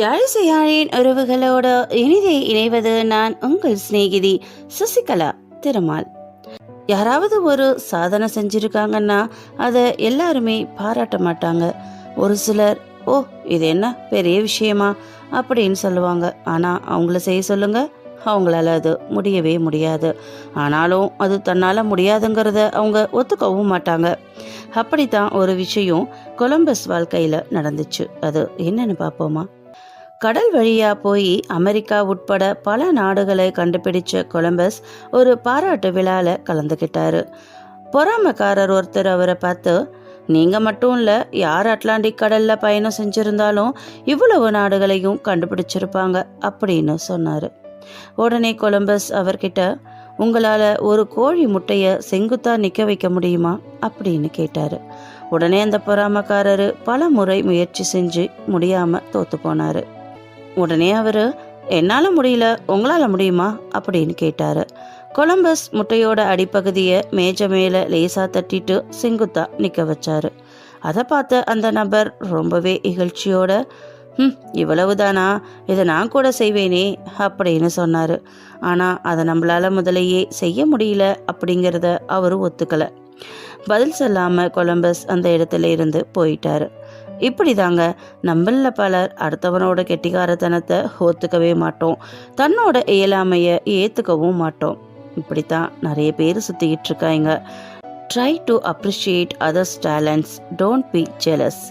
யாழிசை யாழின் உறவுகளோடு இனிதை இணைவது நான் உங்கள் சிநேகிதி சசிகலா திருமால். யாராவது ஒரு சாதனை செஞ்சுருக்காங்கன்னா அதை எல்லாருமே பாராட்ட மாட்டாங்க. ஒரு சிலர் ஓ இது என்ன பெரிய விஷயமா அப்படின்னு சொல்லுவாங்க. ஆனால் அவங்கள செய்ய சொல்லுங்க, அவங்களால அது முடியவே முடியாது. ஆனாலும் அது தன்னால் முடியாதுங்கிறத அவங்க ஒத்துக்கவும் மாட்டாங்க. அப்படித்தான் ஒரு விஷயம் கொலம்பஸ் வாழ்க்கையில் நடந்துச்சு. அது என்னன்னு பார்ப்போமா? கடல் வழியா போய் அமெரிக்கா உட்பட பல நாடுகளை கண்டுபிடிச்ச கொலம்பஸ் ஒரு பாராட்டு விழால கலந்துக்கிட்டாரு. பொறாமக்காரர் ஒருத்தர் அவரை பார்த்து, நீங்க மட்டும் இல்ல, யார் அட்லாண்டிக் கடல்ல பயணம் செஞ்சிருந்தாலும் இவ்வளவு நாடுகளையும் கண்டுபிடிச்சிருப்பாங்க அப்படின்னு சொன்னாரு. உடனே கொலம்பஸ் அவர்கிட்ட, உங்களால ஒரு கோழி முட்டைய செங்குத்தா நிக்க வைக்க முடியுமா அப்படின்னு கேட்டாரு. உடனே அந்த பொறாமக்காரரு பல முறை முயற்சி செஞ்சு முடியாம தோத்து போனாரு. உடனே அவரு, என்னால முடியல, உங்களால முடியுமா அப்படின்னு கேட்டாரு. கொலம்பஸ் முட்டையோட அடிப்பகுதியை மேஜ மேல லேசா தட்டிட்டு செங்குத்தா நிக்க வச்சாரு. அதை பார்த்த அந்த நபர் ரொம்பவே இகழ்ச்சியோட, இவ்வளவுதானா, இதை நான் கூட செய்வேனே அப்படின்னு சொன்னாரு. ஆனா அதை நம்மளால முதலையே செய்ய முடியல அப்படிங்கிறத அவரு ஒத்துக்கல. பதில் சொல்லாம கொலம்பஸ் அந்த இடத்துல இருந்து போயிட்டாரு. இப்படிதாங்க நம்மள பலர் அடுத்தவனோட கெட்டிக்காரத்தனத்தை ஒத்துக்கவே மாட்டோம், தன்னோட இயலாமைய ஏத்துக்கவும் மாட்டோம். இப்படித்தான் நிறைய பேர் சுத்திக்கிட்டு இருக்காங்க. Try to appreciate others talents, don't be jealous.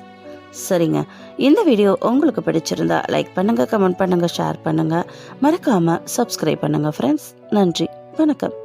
சரிங்க, இந்த வீடியோ உங்களுக்கு பிடிச்சிருந்தா லைக் பண்ணுங்க, கமெண்ட் பண்ணுங்க, ஷேர் பண்ணுங்க, மறக்காம சப்ஸ்கிரைப் பண்ணுங்க ஃப்ரெண்ட்ஸ். நன்றி, வணக்கம்.